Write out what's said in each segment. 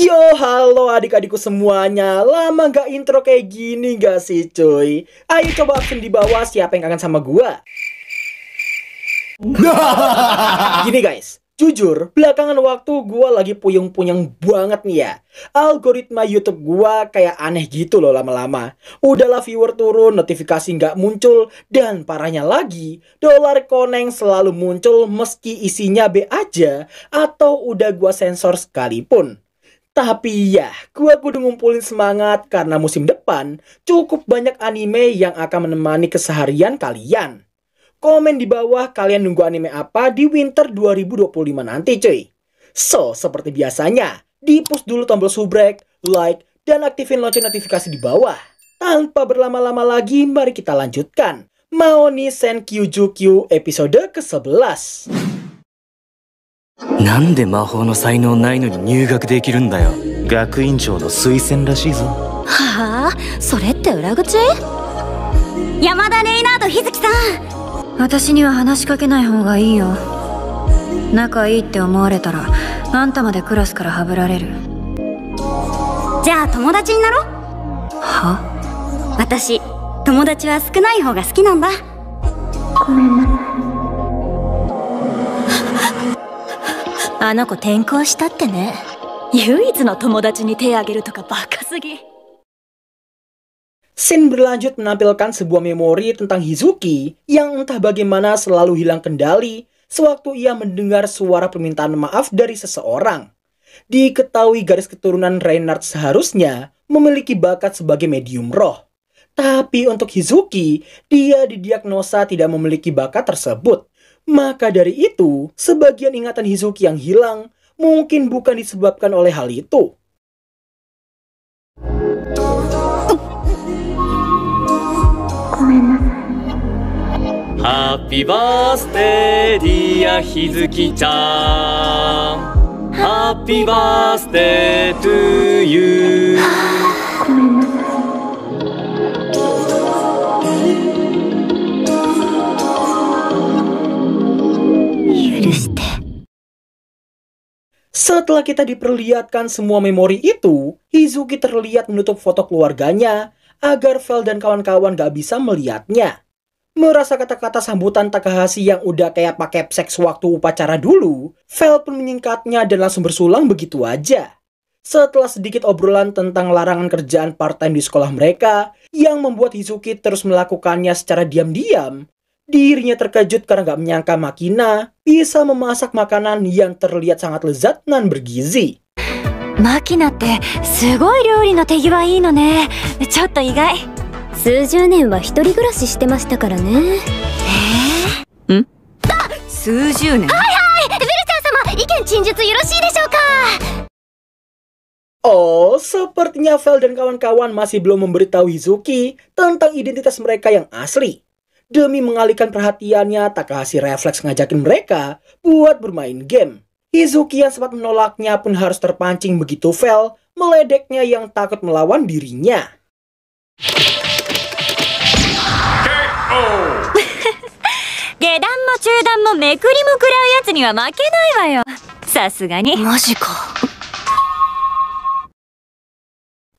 Yo, halo adik-adikku semuanya. Lama gak intro kayak gini gak sih cuy? Ayo coba absen di bawah siapa yang kangen sama gua. Gini guys, jujur belakangan waktu gua lagi puyeng-puyeng banget nih ya. Algoritma YouTube gua kayak aneh gitu loh lama-lama. Udahlah viewer turun, notifikasi nggak muncul, dan parahnya lagi, dolar koneng selalu muncul meski isinya B aja atau udah gua sensor sekalipun. Tapi ya, gua kudu ngumpulin semangat karena musim depan cukup banyak anime yang akan menemani keseharian kalian. Komen di bawah kalian nunggu anime apa di winter 2025 nanti cuy. So, seperti biasanya, di-push dulu tombol subrek, like, dan aktifin lonceng notifikasi di bawah. Tanpa berlama-lama lagi, mari kita lanjutkan. Maoni Senkyujukyu episode ke-11. なんで魔法の才能ないのに入学できるんだよ。学院長の推薦らしいぞ。はあ、それって裏口？山田レイナード日月さん、私には話しかけない方がいいよ。仲いいって思われたらあんたまでクラスからはぶられる。じゃあ友達になろう。は？私友達は少ない方が好きなんだ。ごめんなさい。あの子転校したってね。唯一の友達に手あげるとかバカすぎ。 Scene berlanjut menampilkan sebuah memori tentang Hizuki yang entah bagaimana selalu hilang kendali sewaktu ia mendengar suara permintaan maaf dari seseorang. Diketahui garis keturunan Reinhardt seharusnya memiliki bakat sebagai medium roh. Tapi untuk Hizuki, dia didiagnosa tidak memiliki bakat tersebut. Maka dari itu, sebagian ingatan Hizuki yang hilang mungkin bukan disebabkan oleh hal itu. Happy birthday dear 日月ちゃん。Happy birthday to you。Setelah kita diperlihatkan semua memori itu, Hizuki terlihat menutup foto keluarganya agar Vel dan kawan-kawan gak bisa melihatnya. Merasa kata-kata sambutan Takahashi yang udah kayak pakai seks waktu upacara dulu, Vel pun menyingkatnya dan langsung bersulang begitu aja. Setelah sedikit obrolan tentang larangan kerjaan part-time di sekolah mereka, yang membuat Hizuki terus melakukannya secara diam-diam, dirinya terkejut karena gak menyangka Makina bisa memasak makanan yang terlihat sangat lezat dan bergizi. マキナってすごい料理の手際いいのね。ちょっと意外。数十年は一人暮らししてましたからね。ん？数十年？はいはい、ベルちゃん様、意見陳述よろしいでしょうか。 Oh, sepertinya Vel dan kawan-kawan masih belum memberitahu Hizuki tentang identitas mereka yang asli. Demi mengalihkan perhatiannya, Takahashi refleks ngajakin mereka buat bermain game. Hizuki yang sempat menolaknya pun harus terpancing begitu Vel meledeknya yang takut melawan dirinya.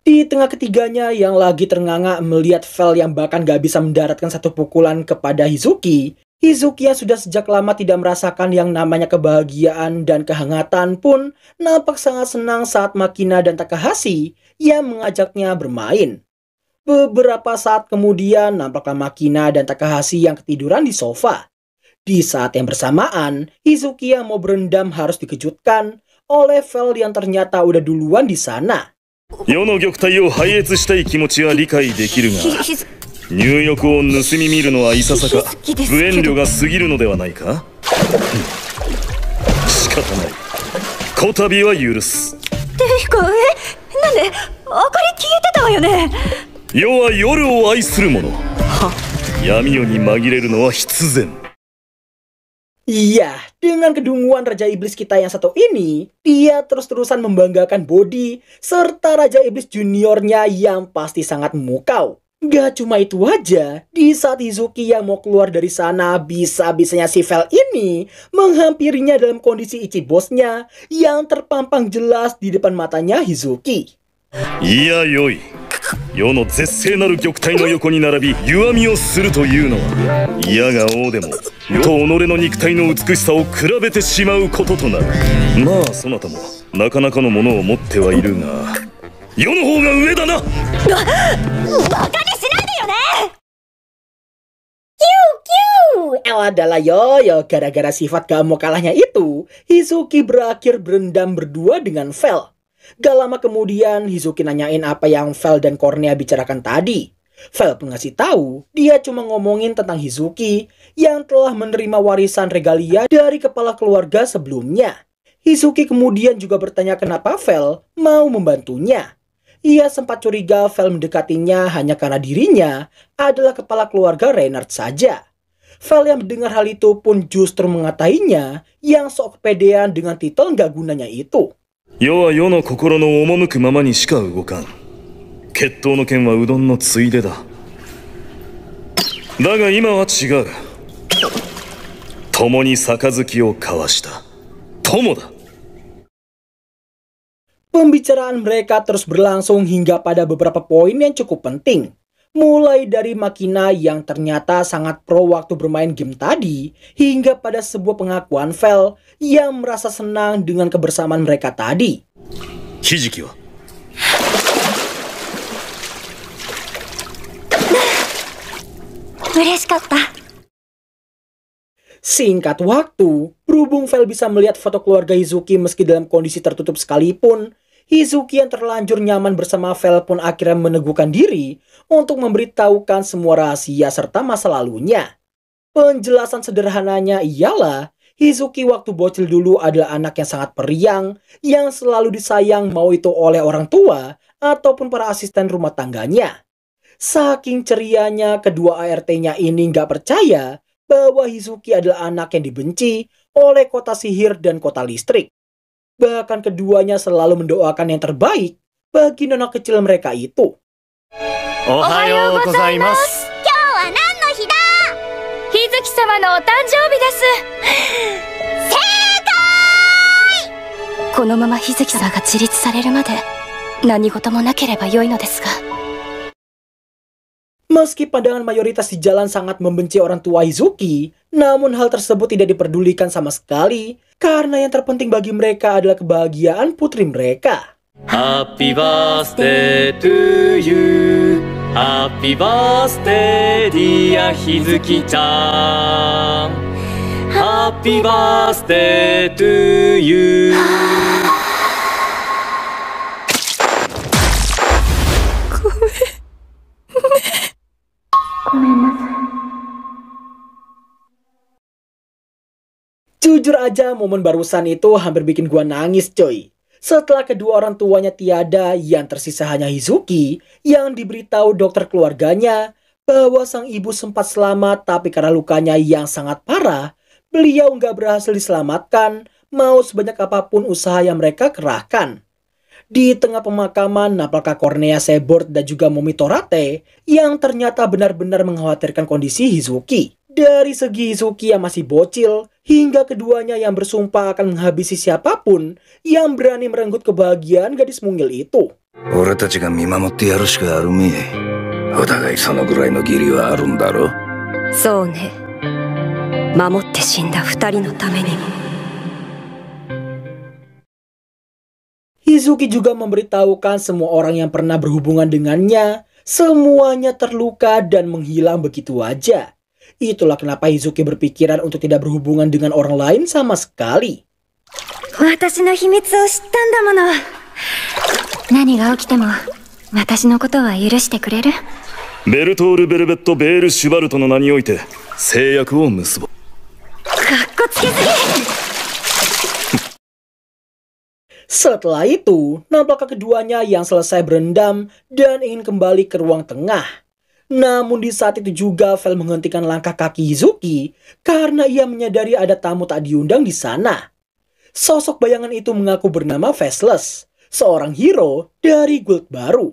Di tengah ketiganya yang lagi ternganga melihat Vel yang bahkan gak bisa mendaratkan satu pukulan kepada Hizuki, Hizuki yang sudah sejak lama tidak merasakan yang namanya kebahagiaan dan kehangatan pun nampak sangat senang saat Makina dan Takahashi yang mengajaknya bermain. Beberapa saat kemudian nampaklah Makina dan Takahashi yang ketiduran di sofa. Di saat yang bersamaan, Hizuki yang mau berendam harus dikejutkan oleh Vel yang ternyata udah duluan di sana. 世の玉体を拝悦したい気持ちは理解できるが、入浴を盗み見るのはいささか無遠慮が過ぎるのではないか。仕方ない。こたびは許す。てか、なんで明かり消えてたわよね。世は夜を愛する者。闇夜に紛れるのは必然。 Iya, dengan kedunguan Raja Iblis kita yang satu ini, dia terus-terusan membanggakan Body serta Raja Iblis juniornya yang pasti sangat memukau. Gak cuma itu aja, di saat Hizuki yang mau keluar dari sana, bisa-bisanya si Vel ini menghampirinya dalam kondisi Ichibosnya yang terpampang jelas di depan matanya Hizuki. いやよい。世の絶世なる玉体の横に並び弱みをするというのは、嫌が王でも世と己の肉体の美しさを比べてしまうこととなる。まあそなたもなかなかのものを持ってはいるが、世の方が上だな。 Adalah gara-gara sifat gak mau kalahnya itu, Hizuki berakhir berendam berdua dengan Vel. Gak lama kemudian, Hizuki nanyain apa yang Vel dan Cornea bicarakan tadi. Vel pun ngasih tahu, dia cuma ngomongin tentang Hizuki yang telah menerima warisan regalia dari kepala keluarga sebelumnya. Hizuki kemudian juga bertanya kenapa Vel mau membantunya. Ia sempat curiga Vel mendekatinya hanya karena dirinya adalah kepala keluarga Reynard saja. Vel yang mendengar hal itu pun justru mengatainya yang sok kepedean dengan titel gak gunanya itu. 世は世の心の赴くままにしか動かん。決闘の剣はうどんのついでだ。だが今は違う。共に杯を交わした友だ。 Pembicaraan mereka terus berlangsung hingga pada beberapa poin yang cukup penting. Mulai dari Makina yang ternyata sangat pro waktu bermain game tadi, hingga pada sebuah pengakuan Vel yang merasa senang dengan kebersamaan mereka tadi. Hiziki wa? Singkat waktu, berhubung Vel bisa melihat foto keluarga Hizuki meski dalam kondisi tertutup sekalipun, Hizuki yang terlanjur nyaman bersama Vel pun akhirnya meneguhkan diri untuk memberitahukan semua rahasia serta masa lalunya. Penjelasan sederhananya ialah, Hizuki waktu bocil dulu adalah anak yang sangat periang, yang selalu disayang mau itu oleh orang tua ataupun para asisten rumah tangganya. Saking cerianya, kedua ART-nya ini nggak percaya bahwa Hizuki adalah anak yang dibenci oleh kota sihir dan kota listrik. Bahkan keduanya selalu mendoakan yang terbaik bagi nona kecil mereka itu. Ohayo gozaimasu. Hizuki-sama no otanjoubi desu. Seikai! このままHizuki-samaが自立されるまで何事もなければ良いのですが。 Meski pandangan mayoritas di jalan sangat membenci orang tua Hizuki, namun hal tersebut tidak diperdulikan sama sekali karena yang terpenting bagi mereka adalah kebahagiaan putri mereka. Happy birthday to you. Happy birthday dear Hizuki-chan. Happy birthday to you. Jujur aja momen barusan itu hampir bikin gua nangis coy. Setelah kedua orang tuanya tiada, yang tersisa hanya Hizuki yang diberitahu dokter keluarganya bahwa sang ibu sempat selamat tapi karena lukanya yang sangat parah, beliau nggak berhasil diselamatkan mau sebanyak apapun usaha yang mereka kerahkan. Di tengah pemakaman, apakah Cornea Seborn dan juga Momi Torate yang ternyata benar-benar mengkhawatirkan kondisi Hizuki. Dari segi Hizuki yang masih bocil, hingga keduanya yang bersumpah akan menghabisi siapapun yang berani merenggut kebahagiaan gadis mungil itu. Hizuki juga memberitahukan semua orang yang pernah berhubungan dengannya, semuanya terluka dan menghilang begitu aja. Itulah kenapa Hizuki berpikiran untuk tidak berhubungan dengan orang lain sama sekali. Bertoldo Velvet Veil Shubartの名において誓約を結ぼう。 Setelah itu, nampaknya keduanya yang selesai berendam dan ingin kembali ke ruang tengah. Namun di saat itu juga Vel menghentikan langkah kaki Hizuki karena ia menyadari ada tamu tak diundang di sana. Sosok bayangan itu mengaku bernama Faceless, seorang hero dari guild baru.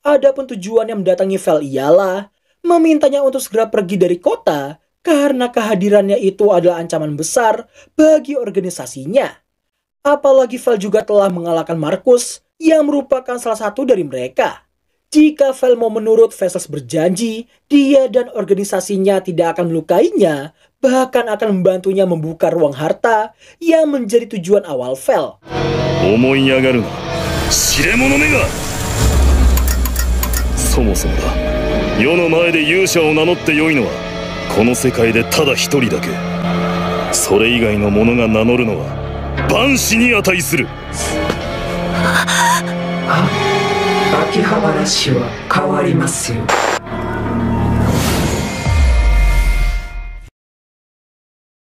Adapun tujuannya mendatangi Vel ialah memintanya untuk segera pergi dari kota karena kehadirannya itu adalah ancaman besar bagi organisasinya. Apalagi Vel juga telah mengalahkan Markus yang merupakan salah satu dari mereka. Jika Vel mau menurut, Vessels berjanji dia dan organisasinya tidak akan melukainya, bahkan akan membantunya membuka ruang harta yang menjadi tujuan awal Vel. 思い上がるな知れ者めがそもそもだ世の前で勇者を名乗ってよいのはこの世界でただ一人だけそれ以外の者が名乗るのは万死に値する秋葉原市は変わりますよ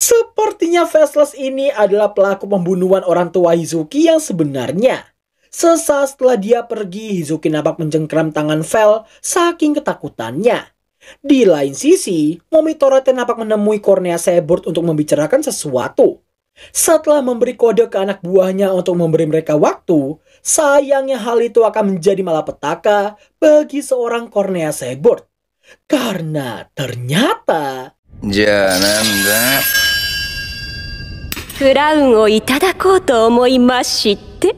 Sepertinya Vessels ini adalah pelaku pembunuhan orang tua Hizuki yang sebenarnya. Sesaat setelah dia pergi, Hizuki nampak mencengkram tangan Vel saking ketakutannya. Di lain sisi, Momi Torate nampak menemui Cornea Seaboard untuk membicarakan sesuatu. Setelah memberi kode ke anak buahnya untuk memberi mereka waktu, sayangnya hal itu akan menjadi malapetaka bagi seorang Cornea Seaboard. Karena ternyata... じゃあなんだクラウンをいただこうと思いまして。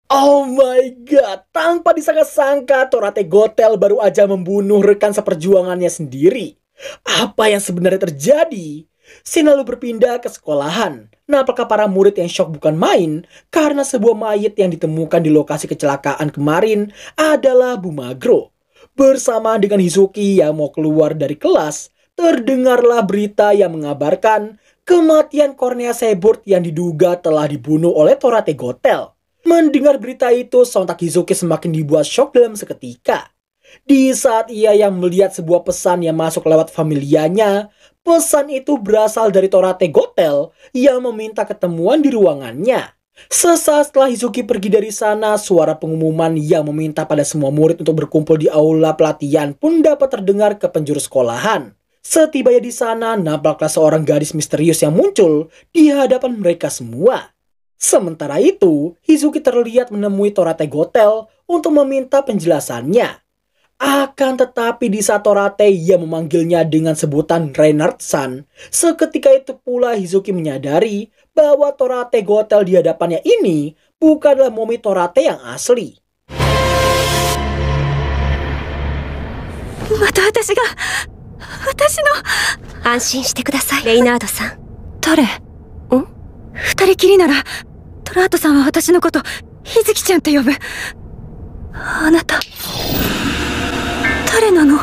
Oh my god, tanpa disangka-sangka Torate Gothel baru aja membunuh rekan seperjuangannya sendiri. Apa yang sebenarnya terjadi? Scene lalu berpindah ke sekolahan. Nampaknya para murid yang shock bukan main karena sebuah mayat yang ditemukan di lokasi kecelakaan kemarin adalah Bumagro. Bersama dengan Hizuki yang mau keluar dari kelas, terdengarlah berita yang mengabarkan kematian Cornea Seaboard yang diduga telah dibunuh oleh Torate Gothel. Mendengar berita itu, sontak Hizuki semakin dibuat shock dalam seketika. Di saat ia yang melihat sebuah pesan yang masuk lewat familianya, pesan itu berasal dari Torate Gothel yang meminta ketemuan di ruangannya. Sesaat setelah Hizuki pergi dari sana, suara pengumuman yang meminta pada semua murid untuk berkumpul di aula pelatihan pun dapat terdengar ke penjuru sekolahan. Setibanya di sana, nampaklah seorang gadis misterius yang muncul di hadapan mereka semua. Sementara itu, Hizuki terlihat menemui Torate Gothel untuk meminta penjelasannya. Akan tetapi di saat Torate ia memanggilnya dengan sebutan Reinhardt-san, seketika itu pula Hizuki menyadari bahwa Torate Gothel di hadapannya ini bukanlah Momi Torate yang asli. また私の安心してください、レイナードさん。誰？二人きりならトラートさんは私のことひずきちゃんって呼ぶ。あなた誰なの？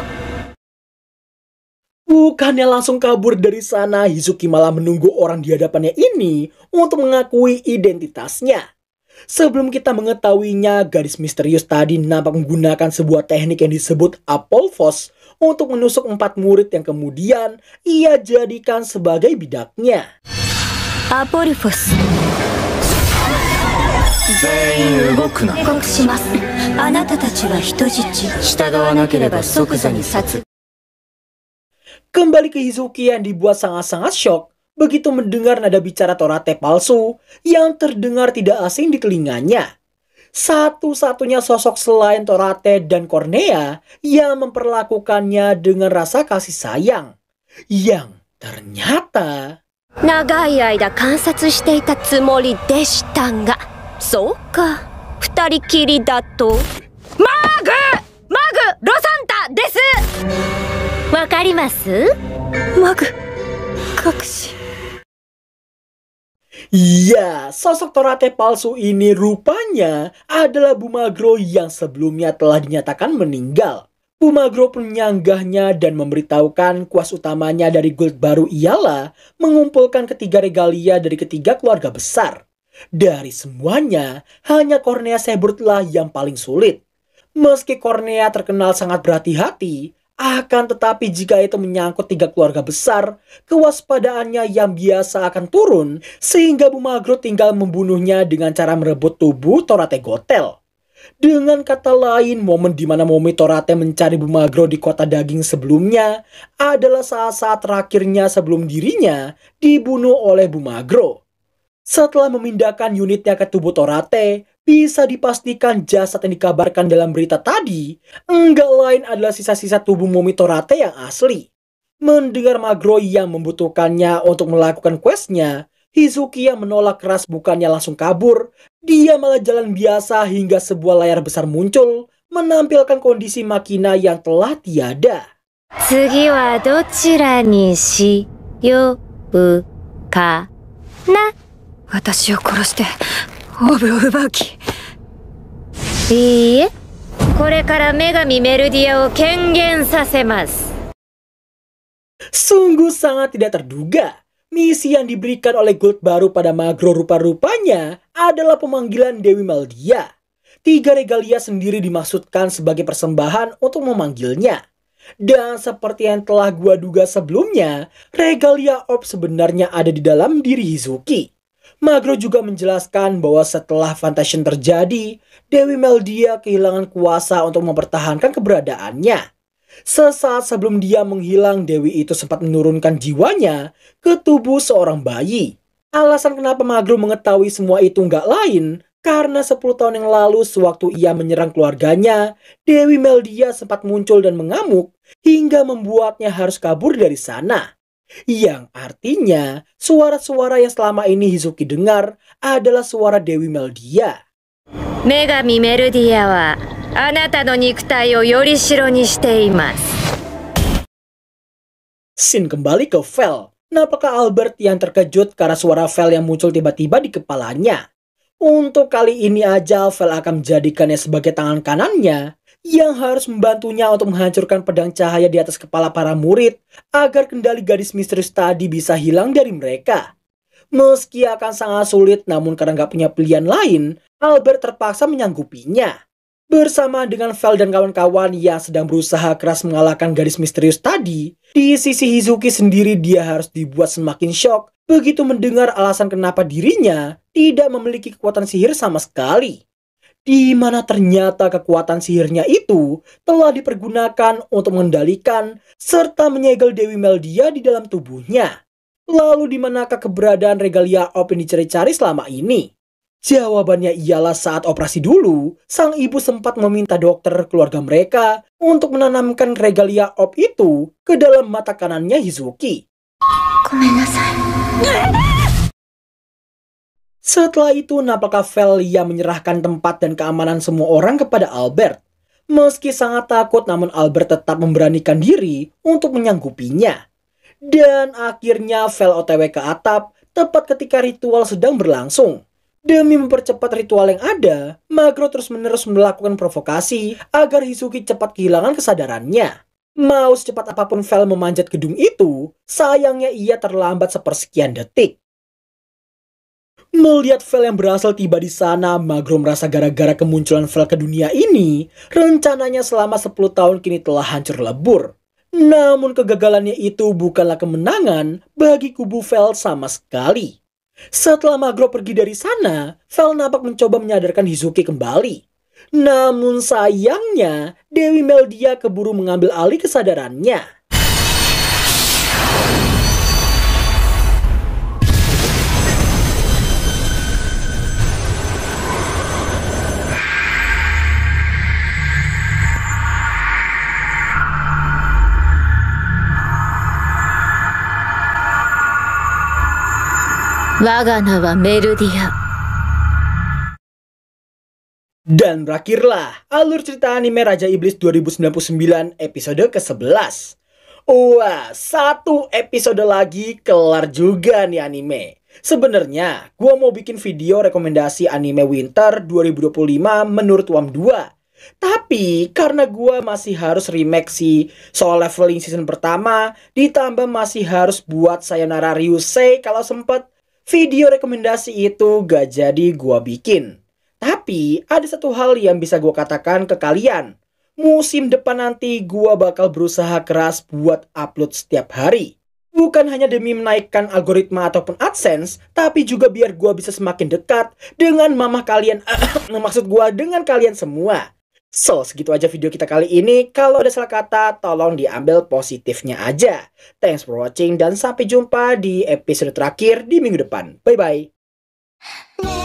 Bukannya langsung kabur dari sana, Hizuki malah menunggu orang di hadapannya ini untuk mengakui identitasnya. Sebelum kita mengetahuinya, gadis misterius tadi nampak menggunakan sebuah teknik yang disebut Apolphos untuk menusuk 4 murid yang kemudian ia jadikan sebagai bidaknya. アポルフォス。全員動くな警告します。あなたたちは人質。従わなければ即座に殺。 Kembali ke Hizuki yang dibuat sangat-sangat shock begitu mendengar nada bicara Torate palsu yang terdengar tidak asing di telinganya. Satu-satunya sosok selain Torate dan Cornea yang memperlakukannya dengan rasa kasih sayang. Yang ternyata... 長い間観察していたつもりでしたが、そうか、二人きりだと。マグロサンタです。わかります？マグ隠し。 Iya, sosok Torate palsu ini rupanya adalah Bumagro yang sebelumnya telah dinyatakan meninggal. Bumagro pun menyanggahnya dan memberitahukan kuas utamanya dari guild baru ialah mengumpulkan ketiga regalia dari ketiga keluarga besar. Dari semuanya, hanya Cornea Seaboard lah yang paling sulit. Meski Cornea terkenal sangat berhati-hati, akan tetapi jika itu menyangkut 3 keluarga besar, kewaspadaannya yang biasa akan turun, sehingga Bumagro tinggal membunuhnya dengan cara merebut tubuh Torate Gothel. Dengan kata lain, momen di mana Momi Torate mencari Bumagro di kota daging sebelumnya adalah saat-saat terakhirnya sebelum dirinya dibunuh oleh Bumagro. Setelah memindahkan unitnya ke tubuh Torate, Bisa dipastikan jasad yang dikabarkan dalam berita tadi enggak lain adalah sisa-sisa tubuh mumi Torate yang asli. Mendengar Magro yang membutuhkannya untuk melakukan questnya, Hizuki yang menolak keras bukannya langsung kabur, dia malah jalan biasa hingga sebuah layar besar muncul, menampilkan kondisi Makina yang telah tiada. 次はどちらにしようかな。私を殺してオーブを奪う気。いいえ、これから女神メルディアを権限させます。 Sungguh sangat tidak terduga. Misi yang diberikan oleh Gold baru pada Magro rupa-rupanya adalah pemanggilan Dewi Meldia. 3 regalia sendiri dimaksudkan sebagai persembahan untuk memanggilnya. Dan seperti yang telah gua duga sebelumnya, regalia Orb sebenarnya ada di dalam diri Hizuki. Magro juga menjelaskan bahwa setelah Fantasion terjadi, Dewi Meldia kehilangan kuasa untuk mempertahankan keberadaannya. Sesaat sebelum dia menghilang, Dewi itu sempat menurunkan jiwanya ke tubuh seorang bayi. Alasan kenapa Magro mengetahui semua itu nggak lain, karena 10 tahun yang lalu sewaktu ia menyerang keluarganya, Dewi Meldia sempat muncul dan mengamuk hingga membuatnya harus kabur dari sana. Yang artinya, suara-suara yang selama ini Hizuki dengar adalah suara Dewi Meldia. 女神メルディアはあなたの肉体をより代にしています。 Scene kembali ke Vel. Nampaknya Albert yang terkejut karena suara Vel yang muncul tiba-tiba di kepalanya. Untuk kali ini aja Vel akan menjadikannya sebagai tangan kanannya yang harus membantunya untuk menghancurkan pedang cahaya di atas kepala para murid agar kendali gadis misterius tadi bisa hilang dari mereka. Meski akan sangat sulit, namun karena nggak punya pilihan lain, Albert terpaksa menyanggupinya. Bersama dengan Vel dan kawan-kawan yang sedang berusaha keras mengalahkan gadis misterius tadi, di sisi Hizuki sendiri dia harus dibuat semakin syok begitu mendengar alasan kenapa dirinya tidak memiliki kekuatan sihir sama sekali. Di mana ternyata kekuatan sihirnya itu telah dipergunakan untuk mengendalikan serta menyegel Dewi Meldia di dalam tubuhnya. Lalu di manakah keberadaan regalia Orb yang dicari-cari selama ini? Jawabannya ialah saat operasi dulu, sang ibu sempat meminta dokter keluarga mereka untuk menanamkan regalia Orb itu ke dalam mata kanannya Hizuki. Setelah itu, nampaknya Vel yang menyerahkan tempat dan keamanan semua orang kepada Albert. Meski sangat takut, namun Albert tetap memberanikan diri untuk menyanggupinya. Dan akhirnya Vel OTW ke atap tepat ketika ritual sedang berlangsung. Demi mempercepat ritual yang ada, Magro terus-menerus melakukan provokasi agar Hizuki cepat kehilangan kesadarannya. Mau secepat apapun Vel memanjat gedung itu, sayangnya ia terlambat sepersekian detik. Melihat Vel yang berhasil tiba di sana, Magro merasa gara-gara kemunculan Vel ke dunia ini, rencananya selama 10 tahun kini telah hancur lebur. Namun kegagalannya itu bukanlah kemenangan bagi kubu Vel sama sekali. Setelah Magro pergi dari sana, Vel nampak mencoba menyadarkan Hizuki kembali. Namun sayangnya, Dewi Meldia keburu mengambil alih kesadarannya. Wagana Merudia. Dan berakhirlah alur cerita anime Raja Iblis 2099 episode ke-11. Wah, 1 episode lagi kelar juga nih anime. Sebenarnya, gua mau bikin video rekomendasi anime Winter 2025 menurut WAM 2. Tapi karena gua masih harus remake si Soul Leveling season pertama, ditambah masih harus buat Sayonara Ryusei kalau sempet, video rekomendasi itu gak jadi gua bikin. Tapi ada satu hal yang bisa gua katakan ke kalian. Musim depan nanti gua bakal berusaha keras buat upload setiap hari. Bukan hanya demi menaikkan algoritma ataupun AdSense, tapi juga biar gua bisa semakin dekat dengan mamah kalian. Maksud gua dengan kalian semua. So, segitu aja video kita kali ini. Kalau ada salah kata, tolong diambil positifnya aja. Thanks for watching dan sampai jumpa di episode terakhir di minggu depan. Bye-bye.